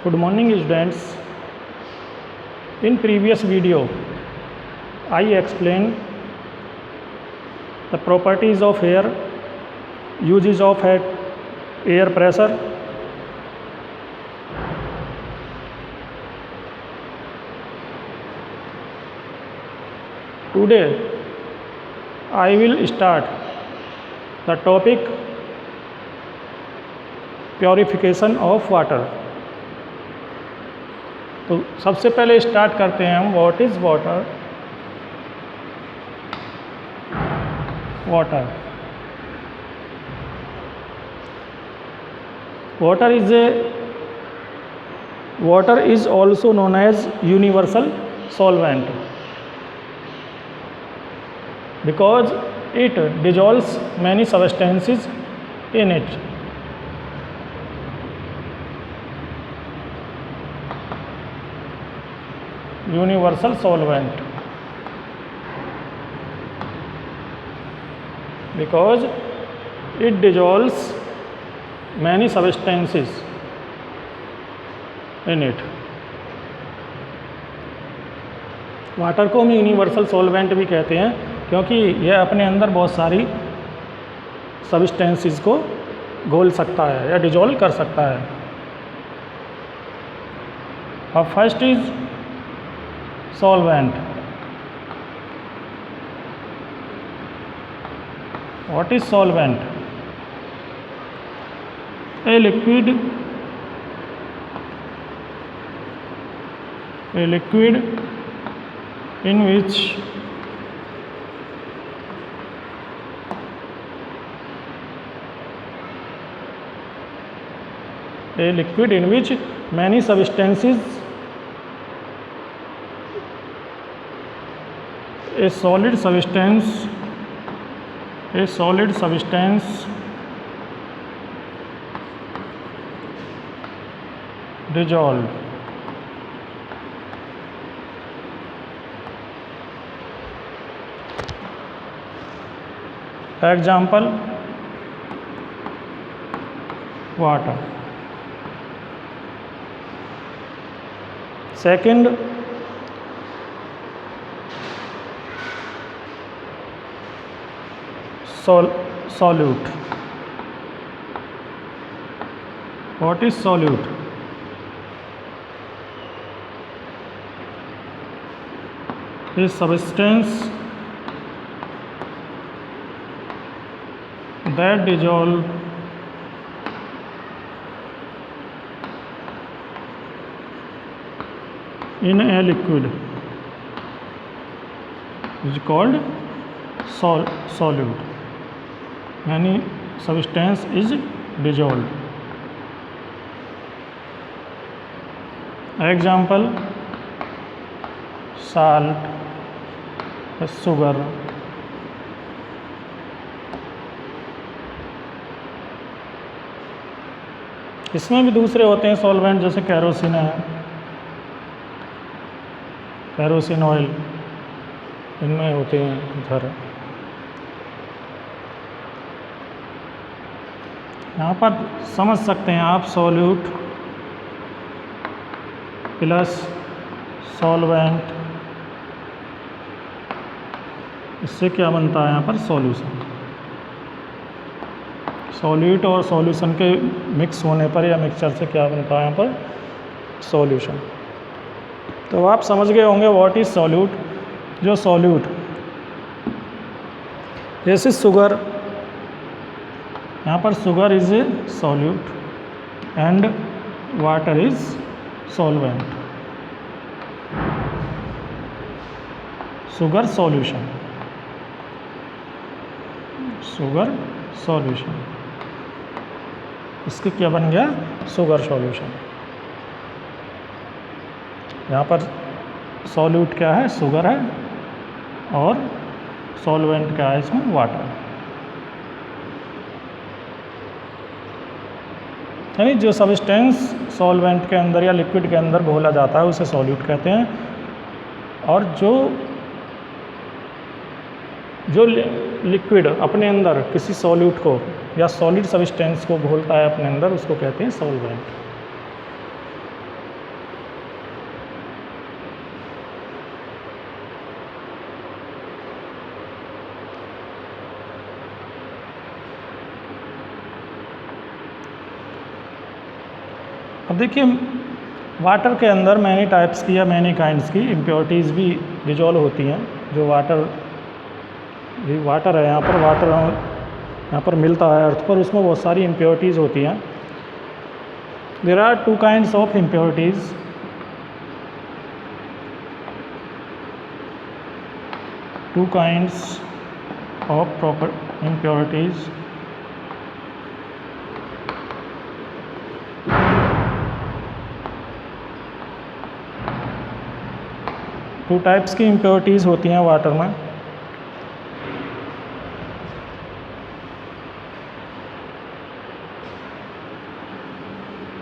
Good morning students. In previous video I explained the properties of air, uses of air pressure, today I will start the topic purification of water. तो सबसे पहले start करते हैं हम what is water. Water is also known as universal solvent because it dissolves many substances in it. Universal solvent because it dissolves many substances in it. Water को हम universal solvent भी कहते हैं क्योंकि यह अपने अंदर बहुत सारी सब्सटेंसेस को घोल सकता है या डिजोल्व कर सकता है. अब first is solvent. What is solvent? A liquid in which many substances, a solid substance dissolved. Example, water. Second, solute. What is solute? A substance that dissolve in a liquid is called solute. Many substance is dissolved. Example, salt, sugar. इसमें भी दूसरे होते हैं solvent, जैसे kerosene है, kerosene oil, इनमें होते हैं इधर. यहाँ पर समझ सकते हैं आप सॉल्यूट प्लस सॉल्वेंट, इससे क्या बनता है यहाँ पर सॉल्यूशन. सॉल्यूट और सॉल्यूशन के मिक्स होने पर या मिक्सचर से क्या बनता है यहाँ पर सॉल्यूशन. तो आप समझ गए होंगे व्हाट इज सॉल्यूट. जो सॉल्यूट जैसे शुगर, यहाँ पर sugar is a solute and water is solvent. Sugar solution, इसके क्या बन गया शुगर सॉल्यूशन. यहाँ पर सॉल्यूट क्या है, शुगर है, और सॉल्वेंट क्या है इसमें, वाटर. यानी जो सब्सटेंस सॉल्वेंट के अंदर या लिक्विड के अंदर घोला जाता है उसे सॉल्यूट कहते हैं, और जो लिक्विड अपने अंदर किसी सॉल्यूट को या सॉलिड सब्सटेंस को घोलता है अपने अंदर, उसको कहते हैं सॉल्वेंट. अब देखिए वाटर के अंदर मैनी टाइप्स की या मैनी काइंड्स की इम्प्योरिटीज़ भी डिजॉल्व होती हैं। जो वाटर है यहाँ पर, वाटर यहाँ पर मिलता है अर्थ पर, उसमें बहुत सारी इम्प्योरिटीज़ होती हैं। There are two kinds of impurities. Two kinds of proper impurities. Two types की इम्प्योरिटीज़ होती हैं वाटर में।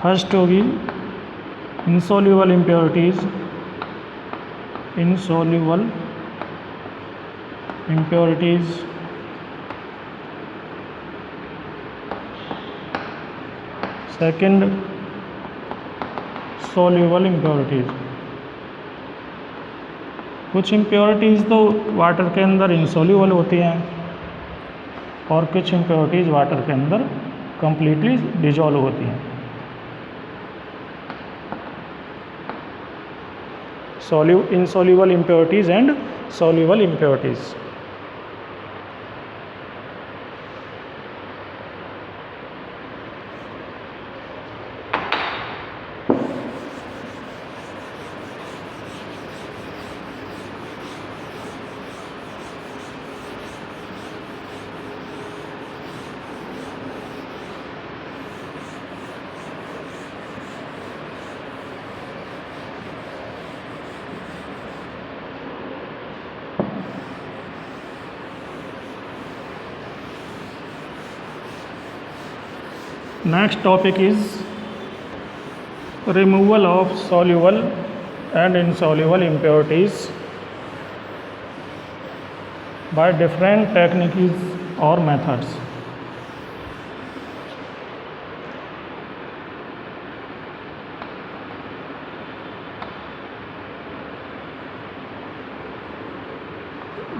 फर्स्ट होगी insoluble impurities. Insoluble impurities, second soluble impurities। कुछ इम्प्योरिटीज़ तो वाटर के अंदर इनसॉल्यूबल होती हैं और कुछ इम्प्योरिटीज़ वाटर के अंदर कंप्लीटली डिजॉल्व होती हैं। insoluble impurities and soluble impurities। Next topic is removal of soluble and insoluble impurities by different techniques or methods।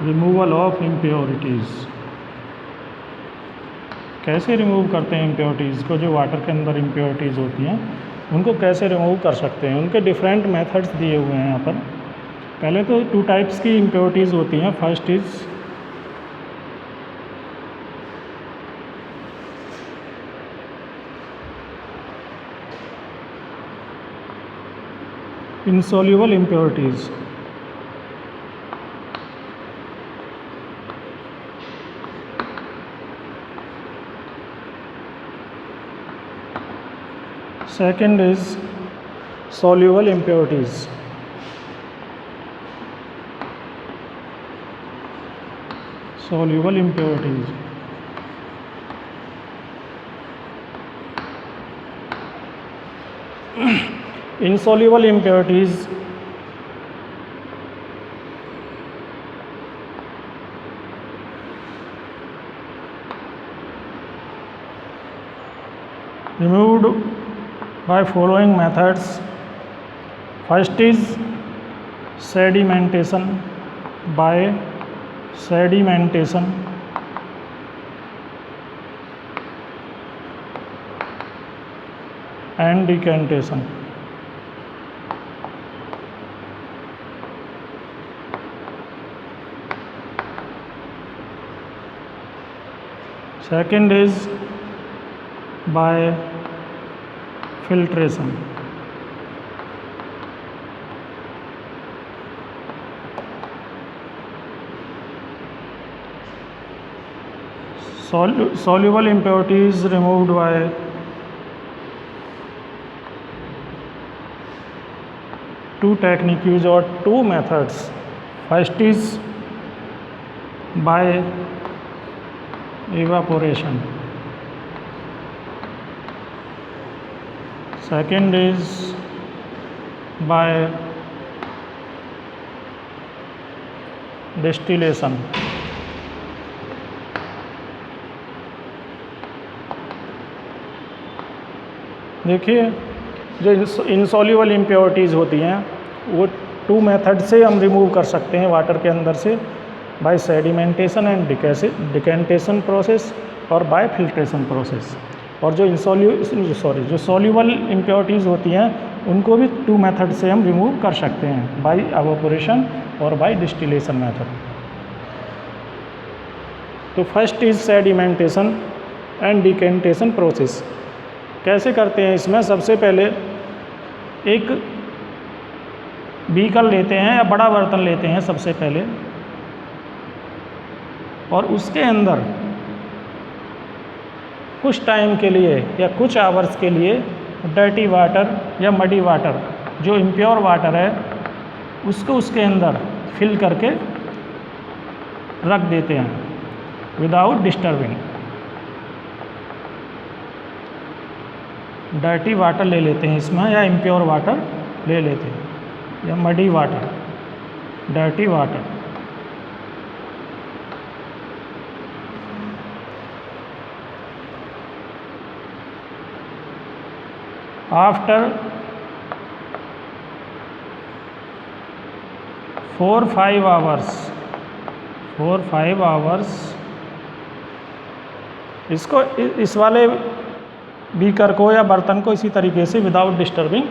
Removal of impurities, कैसे रिमूव करते हैं इम्प्योरिटीज़ को? जो वाटर के अंदर इम्प्योरिटीज़ होती हैं उनको कैसे रिमूव कर सकते हैं, उनके डिफरेंट मेथड्स दिए हुए हैं यहाँ पर। पहले तो टू टाइप्स की इम्प्योरिटीज़ होती हैं। First is insoluble impurities। Second is soluble impurities। Soluble impurities। Insoluble impurities removed by following methods। First is sedimentation, by sedimentation। and decantation। Second is by filtration। Soluble impurities removed by two techniques or two methods। First is by evaporation। Second is by distillation। देखिए जो insoluble impurities होती हैं वो to method से हम remove कर सकते हैं वाटर के अंदर से, by sedimentation and decantation process और बाय फिल्ट्रेशन प्रोसेस। और जो जो सॉल्यूबल इम्प्योरिटीज़ होती हैं उनको भी 2 मेथड से हम रिमूव कर सकते हैं, बाय एवापोरेशन और बाय डिस्टिलेशन मेथड। तो first is sedimentation and decantation process. कैसे करते हैं इसमें? सबसे पहले एक बीकर लेते हैं या बड़ा बर्तन लेते हैं सबसे पहले, और उसके अंदर कुछ टाइम के लिए या कुछ आवर्स के लिए डर्टी वाटर या मडी वाटर, जो इम्प्योर वाटर है, उसको उसके अंदर फिल करके रख देते हैं विदाउट डिस्टर्बिंग। डर्टी वाटर ले लेते हैं इसमें, या इम्प्योर वाटर ले लेते हैं, या muddy water, dirty water. After 4-5 hours इसको इस वाले बीकर को या बर्तन को इसी तरीके से विदाउट डिस्टर्बिंग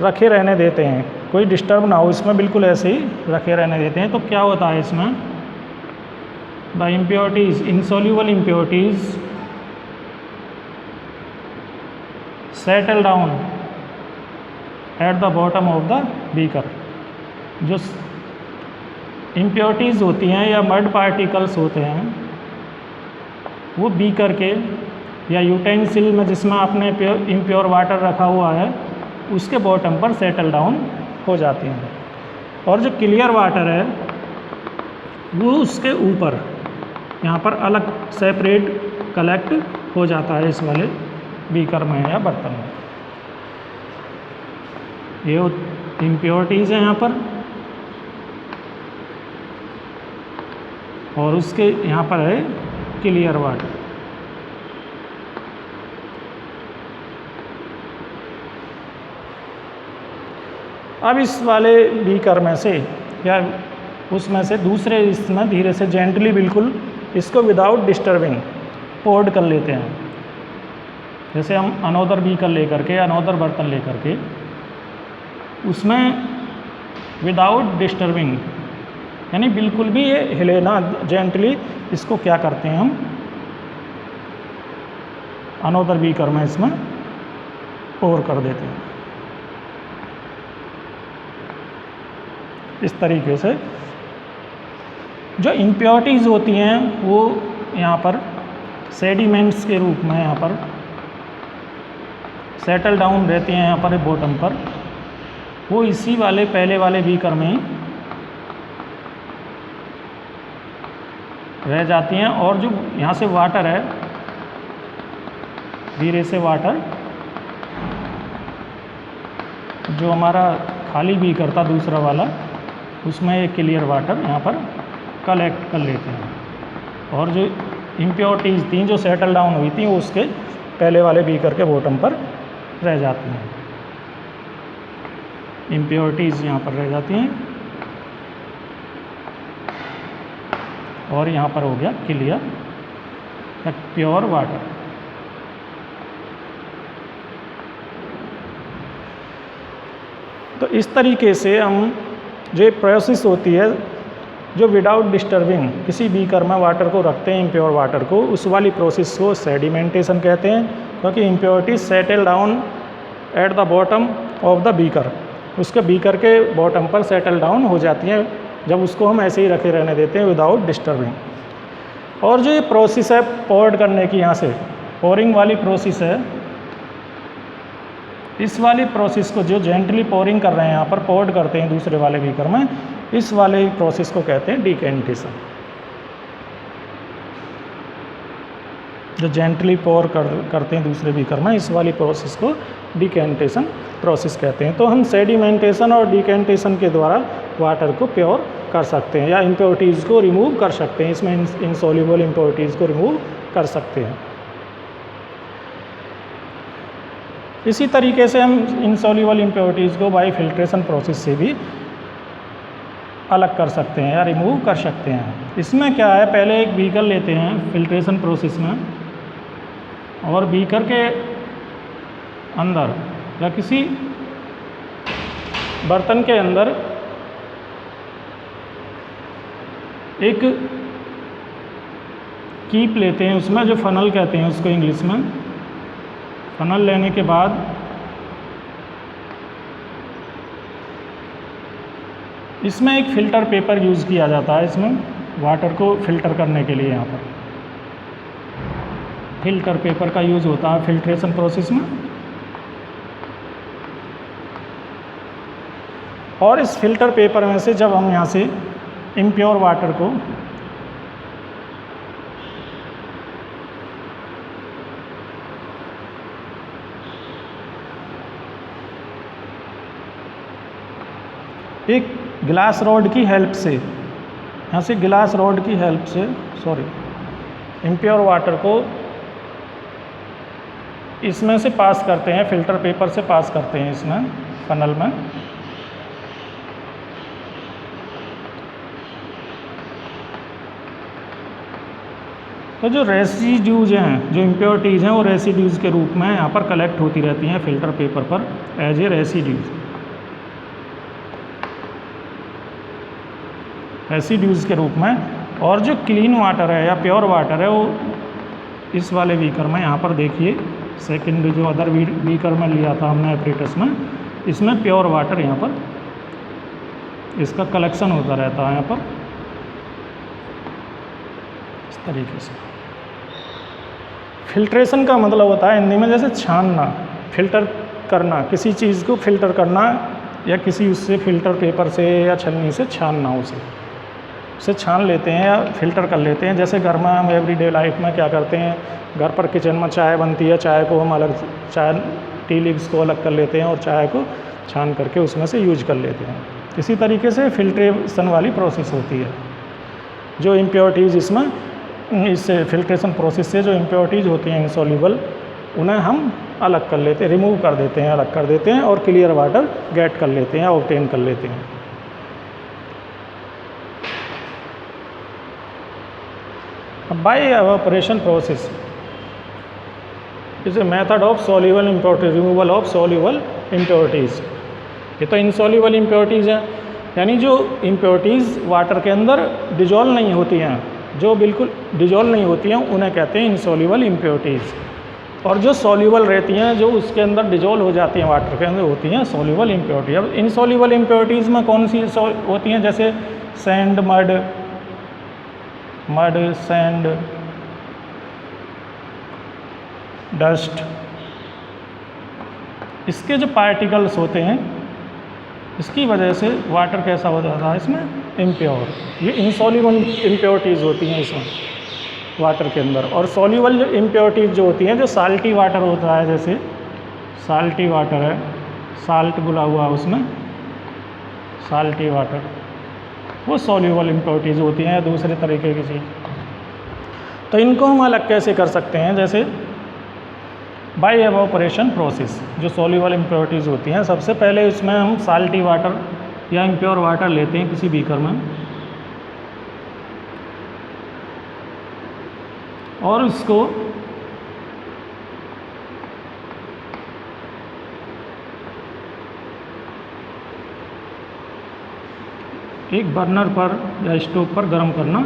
रखे रहने देते हैं, कोई डिस्टर्ब ना हो इसमें, बिल्कुल ऐसे ही रखे रहने देते हैं। तो क्या होता है इसमें? The impurities, insoluble impurities settle down at the bottom of the beaker. जो इम्प्योरिटीज़ होती हैं या मड पार्टिकल्स होते हैं वो बीकर के या यूटेंसिल में जिसमें आपने इम्प्योर वाटर रखा हुआ है उसके बॉटम पर सेटल डाउन हो जाती हैं, और जो क्लियर वाटर है वो उसके ऊपर यहाँ पर अलग सेपरेट कलेक्ट हो जाता है इस वाले बीकर में या बर्तन में। ये इम्प्योरिटीज़ हैं यहाँ पर, और उसके यहाँ पर है क्लियर वाटर। अब इस वाले बीकर में से या उसमें से दूसरे इसमें धीरे से जेंटली बिल्कुल इसको विदाउट डिस्टर्बिंग पोर्ड कर लेते हैं। जैसे हम अनोदर बीकर लेकर के, अनोदर बर्तन लेकर के उसमें विदाउट डिस्टर्बिंग, यानी बिल्कुल भी ये हिले ना, जेंटली इसको क्या करते हैं हम अनोदर बीकर में इसमें पोर कर देते हैं। इस तरीके से जो इम्प्योरिटीज़ होती हैं वो यहाँ पर सेडिमेंट्स के रूप में यहाँ पर सेटल डाउन रहती हैं यहाँ पर बॉटम पर, वो इसी वाले पहले वाले बीकर में ही रह जाती हैं। और जो यहाँ से वाटर है, धीरे से वाटर जो हमारा खाली बीकर था दूसरा वाला, उसमें एक क्लियर वाटर यहाँ पर कलेक्ट कर लेते हैं, और जो इम्प्योरिटीज़ थी जो सेटल डाउन हुई थी वो उसके पहले वाले बीकर के बॉटम पर रह जाती हैं। इम्प्योरिटीज़ यहाँ पर रह जाती हैं, और यहाँ पर हो गया क्लियर या प्योर वाटर। तो इस तरीके से हम जो प्रोसेस होती है जो विदाउट डिस्टर्बिंग किसी बीकर में वाटर को रखते हैं, इम्प्योर वाटर को, उस वाली प्रोसेस को सेडिमेंटेशन कहते हैं, क्योंकि impurities settle down at the bottom of the beaker, उसके बीकर के बॉटम पर सेटल डाउन हो जाती हैं जब उसको हम ऐसे ही रखे रहने देते हैं विदाउट डिस्टर्बिंग। और जो ये प्रोसेस है पोर्ड करने की, यहाँ से पोरिंग वाली प्रोसेस है, इस वाली प्रोसेस को जो जेंटली पोरिंग कर रहे हैं यहाँ पर पोर्ड करते हैं दूसरे वाले बीकर में, इस वाले प्रोसेस को कहते हैं डिकेंटेशन। जो जेंटली पोर करते हैं दूसरे बीकर में, इस वाली प्रोसेस को डिकेंटेशन प्रोसेस कहते हैं। तो हम सेडिमेंटेशन और डिकेंटेशन के द्वारा वाटर को प्योर कर सकते हैं या इम्प्योरिटीज़ को रिमूव कर सकते हैं, इसमें इनसॉल्युबल इम्प्योरिटीज़ को रिमूव कर सकते हैं। इसी तरीके से हम इनसॉल्युबल इम्प्योरिटीज़ को बाय फिल्ट्रेशन प्रोसेस से भी अलग कर सकते हैं या रिमूव कर सकते हैं। इसमें क्या है, पहले एक बीकर लेते हैं फिल्ट्रेशन प्रोसेस में, और बीकर के अंदर या किसी बर्तन के अंदर एक कीप लेते हैं, उसमें जो फनल कहते हैं उसको इंग्लिश में। फनल लेने के बाद इसमें एक फ़िल्टर पेपर यूज़ किया जाता है, इसमें वाटर को फ़िल्टर करने के लिए। यहाँ पर फ़िल्टर पेपर का यूज़ होता है फिल्ट्रेशन प्रोसेस में। और इस फ़िल्टर पेपर में से जब हम यहाँ से इम्प्योर वाटर को एक ग्लास रॉड की हेल्प से, यहाँ से ग्लास रॉड की हेल्प से इम्प्योर वाटर को इसमें से पास करते हैं, फ़िल्टर पेपर से पास करते हैं इसमें फनल में। तो जो रेसिड्यूज हैं, जो इम्प्योरिटीज़ हैं, वो रेसिड्यूज़ के रूप में यहाँ पर कलेक्ट होती रहती हैं फ़िल्टर पेपर पर एज ए रेसिड्यूज़ के रूप में। और जो क्लीन वाटर है या प्योर वाटर है वो इस वाले बीकर में, यहाँ पर देखिए सेकंड जो अदर बीकर में लिया था हमने एपरेटस में, इसमें प्योर वाटर यहाँ पर इसका कलेक्शन होता रहता है यहाँ पर इस तरीके से। फिल्ट्रेशन का मतलब होता है हिंदी में जैसे छानना, फिल्टर करना, किसी चीज़ को फिल्टर करना या किसी उससे फ़िल्टर पेपर से या छलनी से छानना, उसे छान लेते हैं या फ़िल्टर कर लेते हैं। जैसे घर में हम एवरीडे लाइफ में क्या करते हैं, घर पर किचन में चाय बनती है, चाय को हम अलग, चाय टी लीव्स को अलग कर लेते हैं और चाय को छान करके उसमें से यूज कर लेते हैं। इसी तरीके से फिल्ट्रेशन वाली प्रोसेस होती है। जो इम्प्योरिटीज़ इसमें, इस फिल्ट्रेशन प्रोसेस से जो इम्प्योरिटीज़ होती हैं इनसॉल्यूबल, उन्हें हम अलग कर लेते हैं, रिमूव कर देते हैं, अलग कर देते हैं और क्लियर वाटर गेट कर लेते हैं, ऑब्टेन कर लेते हैं। By evaporation process is a method of soluble impurity, removal of soluble impurities. ये तो इनसॉल्यूबल इम्प्योरिटीज़ हैं, यानी जो इम्प्योरिटीज़ वाटर के अंदर डिजॉल्व नहीं होती हैं, जो बिल्कुल डिजॉल्व नहीं होती हैं, उन्हें कहते हैं इनसॉल्यूबल इम्प्योरिटीज़। और जो सॉल्यूबल रहती हैं, जो उसके अंदर डिजॉल्व हो जाती हैं वाटर के अंदर, होती हैं सॉल्यूबल इम्प्योरिटी। अब इनसॉल्यूबल इम्प्योरिटीज़ में कौन सी होती हैं, जैसे सैंड, मड, सैंड, डस्ट, इसके जो पार्टिकल्स होते हैं, इसकी वजह से वाटर कैसा हो जाता है इसमें, इम्प्योर। ये इनसॉल्यूबल इम्प्योरिटीज़ होती हैं इसमें वाटर के अंदर। और सॉल्यूबल जो इम्प्योरिटीज़ जो होती हैं, जो साल्टी वाटर होता है, जैसे साल्टी वाटर है, साल्ट घुला हुआ उसमें, साल्टी वाटर, वो सॉल्यूबल इम्प्योरिटीज़ होती हैं या दूसरे तरीके की चीज़। तो इनको हम अलग कैसे कर सकते हैं, जैसे बाय एवापोरेशन प्रोसेस। जो सॉल्यूबल इम्प्योरिटीज़ होती हैं, सबसे पहले इसमें हम साल्टी वाटर या इम्प्योर वाटर लेते हैं किसी बीकर में, और इसको एक बर्नर पर या स्टोव पर गर्म करना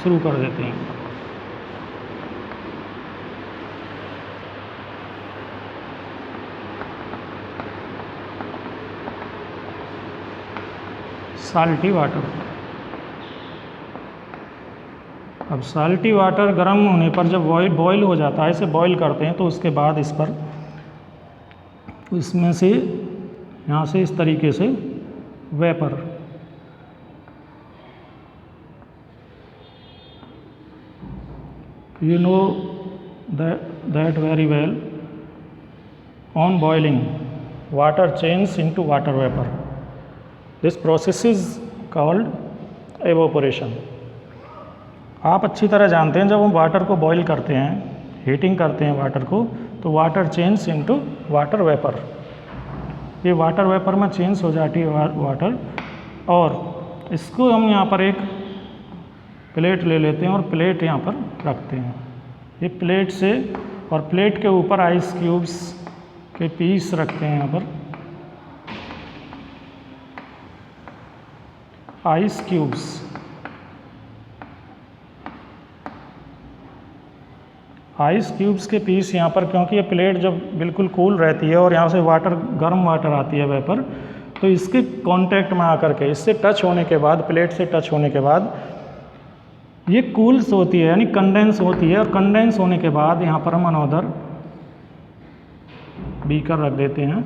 शुरू कर देते हैं। Salty water. अब साल्टी वाटर गर्म होने पर जब बॉयल हो जाता है, इसे बॉयल करते हैं, तो उसके बाद इस पर, इसमें से, यहाँ से इस तरीके से vapour, you know that very well, on boiling water changes into water vapor. This process is called evaporation. आप अच्छी तरह जानते हैं, जब हम वाटर को बॉईल करते हैं, हीटिंग करते हैं वाटर को, तो water change into water vapour. ये वाटर वेपर में चेंज हो जाती है वाटर, और इसको हम यहाँ पर एक प्लेट ले लेते हैं और प्लेट यहाँ पर रखते हैं। ये प्लेट से और प्लेट के ऊपर आइस क्यूब्स के पीस रखते हैं यहाँ पर। आइस क्यूब्स के पीस यहाँ पर, क्योंकि ये प्लेट जब बिल्कुल कूल रहती है और यहाँ से वाटर, गर्म वाटर आती है वेपर, तो इसके कांटेक्ट में आकर के, इससे टच होने के बाद, प्लेट से टच होने के बाद ये कूल्स होती है, यानी कंडेंस होती है। और कंडेंस होने के बाद यहाँ पर हम अनदर बीकर रख देते हैं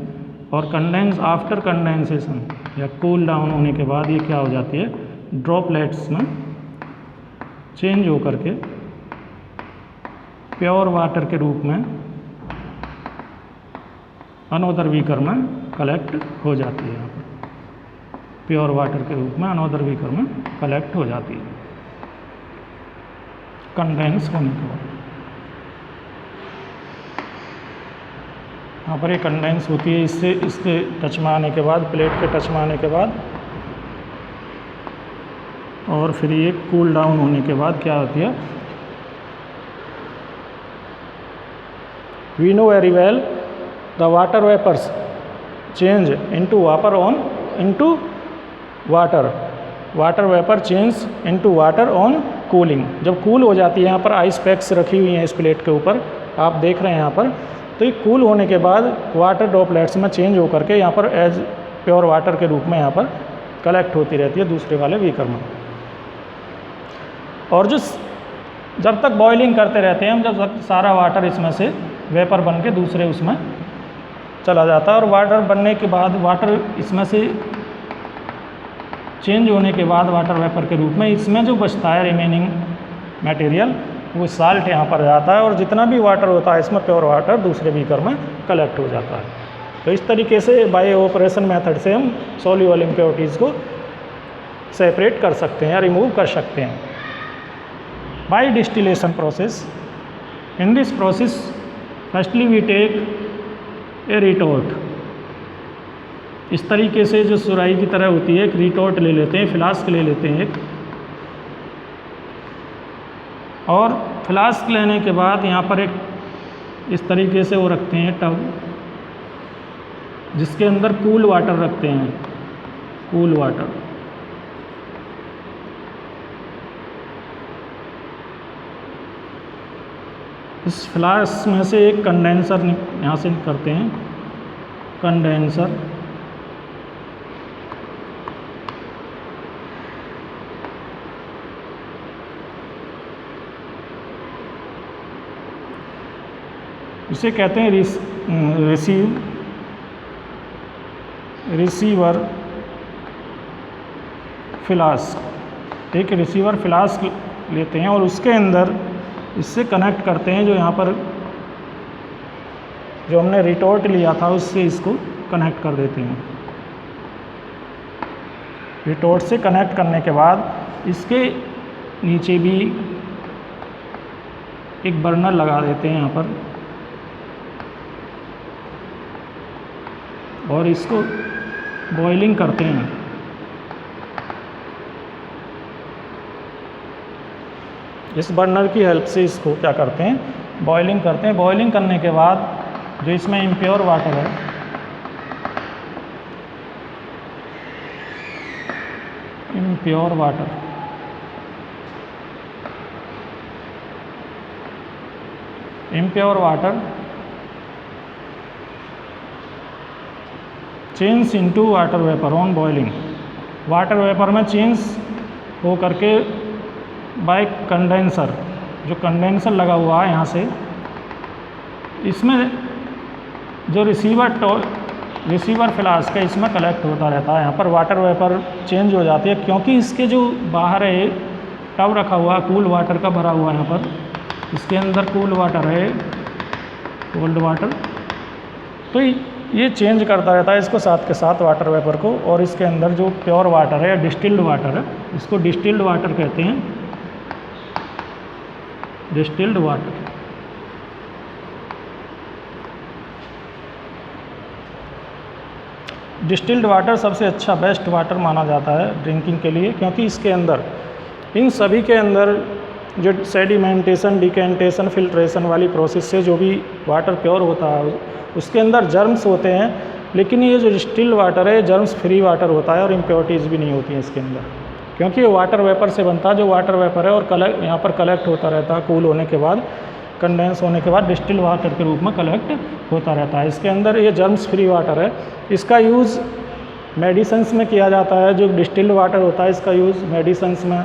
और कंडेंस, आफ्टर कंडेंसेशन या कूल डाउन होने के बाद ये क्या हो जाती है, ड्रॉपलेट्स में चेंज होकर के प्योर वाटर के रूप में अनदर बीकर में कलेक्ट हो जाती है। यहाँ पर प्योर वाटर के रूप में अनदर बीकर में कलेक्ट हो जाती है कंडेंस होने के बाद। यहाँ पर ये कंडेंस होती है, इससे इसके टच में आने के बाद, प्लेट के टच में आने के बाद, और फिर ये कूल डाउन होने के बाद क्या होती है, we know very well the water vapors change into water vapor change into water on cooling। जब कूल हो जाती है, यहाँ पर आइस पैक्स रखी हुई हैं इस प्लेट के ऊपर, आप देख रहे हैं यहाँ पर, तो ये कूल होने के बाद वाटर ड्रॉपलेट्स में चेंज होकर के यहाँ पर एज प्योर वाटर के रूप में यहाँ पर कलेक्ट होती रहती है दूसरे वाले बीकर में। और जो जब तक बॉइलिंग करते रहते हैं हम, जब तक सारा वाटर इसमें से वेपर बन के दूसरे उसमें चला जाता है, और वाटर बनने के बाद, वाटर इसमें से चेंज होने के बाद वाटर वेपर के रूप में, इसमें जो बचता है रिमेनिंग मटेरियल, वो साल्ट यहाँ पर जाता है, और जितना भी वाटर होता है इसमें प्योर वाटर दूसरे बीकर में कलेक्ट हो जाता है। तो इस तरीके से बाय ऑपरेशन मेथड से हम सॉल्युबल इम्प्योरिटीज़ को सेपरेट कर सकते हैं या रिमूव कर सकते हैं। By distillation process, in this process firstly we take a retort. इस तरीके से जो सुराही की तरह होती है, एक रिटोर्ट ले लेते हैं, फ्लास्क ले लेते हैं एक, और फ्लास्क लेने के बाद यहाँ पर एक इस तरीके से वो रखते हैं टब, जिसके अंदर कूल वाटर रखते हैं, कूल वाटर। इस फ्लास्क में से एक कंडेंसर यहाँ से करते हैं, कंडेंसर, इसे कहते हैं रिसीवर फ्लास्क। एक रिसीवर फ्लास्क लेते हैं और उसके अंदर इससे कनेक्ट करते हैं, जो यहाँ पर जो हमने रिटोर्ट लिया था उससे इसको कनेक्ट कर देते हैं। रिटोर्ट से कनेक्ट करने के बाद इसके नीचे भी एक बर्नर लगा देते हैं यहाँ पर, और इसको बॉइलिंग करते हैं। इस बर्नर की हेल्प से इसको क्या करते हैं, बॉइलिंग करते हैं। बॉइलिंग करने के बाद जो इसमें इम्प्योर वाटर है, impure water, impure water change into water vapour on boiling. Water vapour में चेंज हो करके बाय कंडेंसर, जो कंडेंसर लगा हुआ है यहाँ से, इसमें जो रिसीवर फ्लास्क है इसमें कलेक्ट होता रहता है। यहाँ पर वाटर वेपर चेंज हो जाती है, क्योंकि इसके जो बाहर है टब रखा हुआ कूल वाटर का भरा हुआ है, यहाँ पर इसके अंदर कूल वाटर है, कोल्ड वाटर, तो ये चेंज करता रहता है इसको साथ के साथ वाटर वेपर को। और इसके अंदर जो प्योर वाटर है या डिस्टिल्ड वाटर है, इसको डिस्टिल्ड वाटर कहते हैं, डिस्टिल्ड वाटर। डिस्टिल्ड वाटर सबसे अच्छा, बेस्ट वाटर माना जाता है ड्रिंकिंग के लिए, क्योंकि इसके अंदर, इन सभी के अंदर जो सेडिमेंटेशन, डिकेंटेशन, फिल्ट्रेशन वाली प्रोसेस से जो भी वाटर प्योर होता है उसके अंदर जर्म्स होते हैं, लेकिन ये जो डिस्टिल्ड वाटर है जर्म्स फ्री वाटर होता है और इम्प्योरिटीज़ भी नहीं होती हैं इसके अंदर, क्योंकि ये वाटर वेपर से बनता है। जो वाटर वेपर है और यहाँ पर कलेक्ट होता रहता है, कूल होने के बाद, कंडेंस होने के बाद डिस्टिल्ड वाटर के रूप में कलेक्ट होता रहता है। इसके अंदर ये जर्म्स फ्री वाटर है। इसका यूज़ मेडिसिन्स में किया जाता है। जो डिस्टिल्ड वाटर होता है इसका यूज़ मेडिसिन्स में,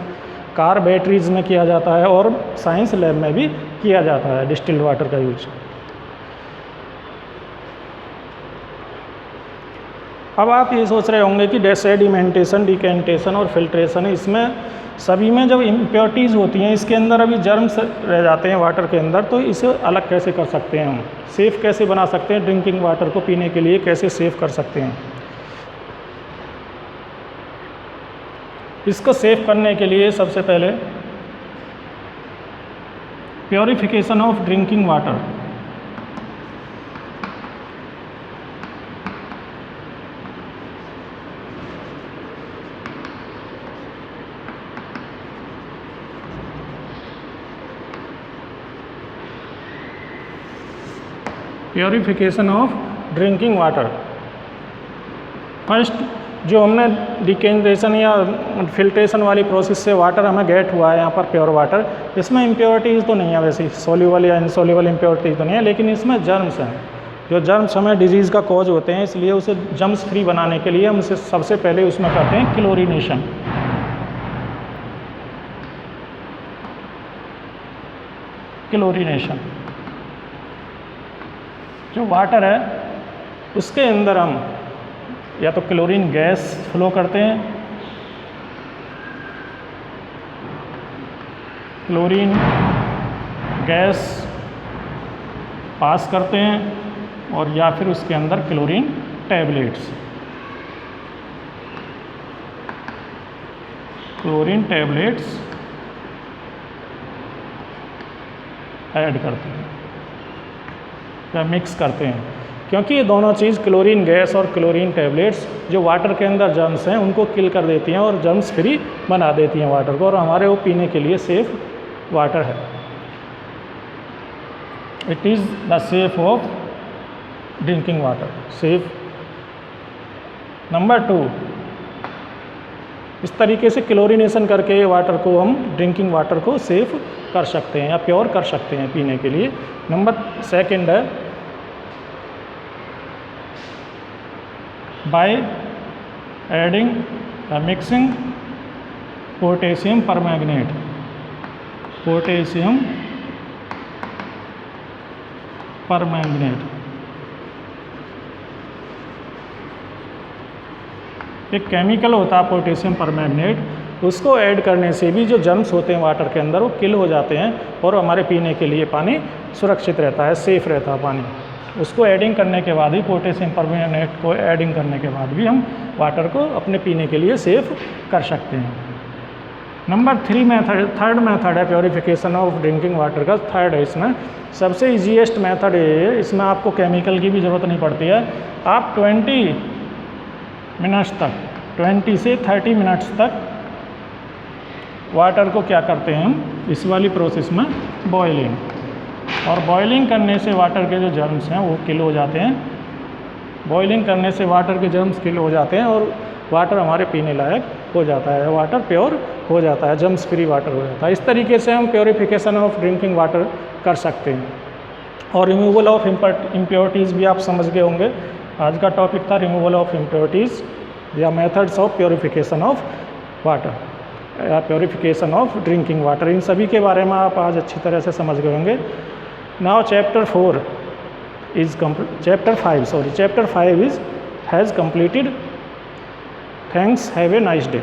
कार बैटरीज में किया जाता है और साइंस लैब में भी किया जाता है डिस्टिल्ड वाटर का यूज। अब आप ये सोच रहे होंगे कि सेडिमेंटेशन, डिकेंटेशन और फिल्ट्रेशन, इसमें सभी में जब इम्प्योरिटीज़ होती हैं, इसके अंदर अभी जर्म्स रह जाते हैं वाटर के अंदर, तो इसे अलग कैसे कर सकते हैं हम, सेफ़ कैसे बना सकते हैं, ड्रिंकिंग वाटर को पीने के लिए कैसे सेफ़ कर सकते हैं। इसको सेव करने के लिए सबसे पहले purification of drinking water. Purification of drinking water. First जो हमने डिकेंटेशन या फिल्ट्रेशन वाली प्रोसेस से वाटर हमें गेट हुआ है यहाँ पर प्योर वाटर, इसमें इम्प्योरिटीज़ तो नहीं है, वैसे सोल्यूबल या इनसोल्यूबल इम्प्योरिटीज़ तो नहीं है, लेकिन इसमें जर्म्स हैं। जो जर्म्स हमें डिजीज़ का कॉज होते हैं, इसलिए उसे जर्म्स फ्री बनाने के लिए हम उसे सबसे पहले उसमें करते हैं क्लोरीनेशन। क्लोरीनेशन जो वाटर है उसके अंदर हम या तो क्लोरीन गैस फ्लो करते हैं, क्लोरीन गैस पास करते हैं, और या फिर उसके अंदर क्लोरीन टैबलेट्स ऐड करते हैं या मिक्स करते हैं, क्योंकि ये दोनों चीज़ क्लोरीन गैस और क्लोरीन टैबलेट्स जो वाटर के अंदर जर्म्स हैं उनको किल कर देती हैं और जर्म्स फ्री बना देती हैं वाटर को, और हमारे वो पीने के लिए सेफ़ वाटर है। It is the safe of drinking water, safe. Number 2, इस तरीके से क्लोरीनेशन करके वाटर को हम ड्रिंकिंग वाटर को सेफ कर सकते हैं या प्योर कर सकते हैं पीने के लिए। नंबर 2 है by adding mixing potassium permanganate। एक केमिकल होता है पोटेशियम परमैंगनेट, उसको ऐड करने से भी जो जर्म्स होते हैं वाटर के अंदर वो किल हो जाते हैं और हमारे पीने के लिए पानी सुरक्षित रहता है, सेफ़ रहता है पानी। उसको ऐडिंग करने के बाद ही, पोटेशियम परमैंगनेट को ऐडिंग करने के बाद भी हम वाटर को अपने पीने के लिए सेफ़ कर सकते हैं। नंबर 3 मेथड, थर्ड मेथड है प्योरिफिकेशन ऑफ ड्रिंकिंग वाटर का, थर्ड है इसमें सबसे ईजीएस्ट मेथड ये है। इसमें आपको केमिकल की भी ज़रूरत नहीं पड़ती है। आप 20 मिनट्स तक, 20 से 30 मिनट्स तक वाटर को क्या करते हैं हम इस वाली प्रोसेस में बॉयलिंग, और बॉयलिंग करने से वाटर के जो जर्म्स हैं वो किल हो जाते हैं। बॉयलिंग करने से वाटर के जर्म्स किल हो जाते हैं और वाटर हमारे पीने लायक हो जाता है, वाटर प्योर हो जाता है, जर्म्स फ्री वाटर हो जाता है। इस तरीके से हम प्योरिफिकेशन ऑफ ड्रिंकिंग वाटर कर सकते हैं। और रिमूवल ऑफ इम्प्योरिटीज़ भी आप समझ गए होंगे। आज का टॉपिक था रिमूवल ऑफ इम्प्योरिटीज़ या methods of purification of water या प्योरिफिकेशन ऑफ ड्रिंकिंग वाटर। इन सभी के बारे में आप आज अच्छी तरह से समझ गए होंगे। Now chapter 5 has completed. Thanks, have a nice day.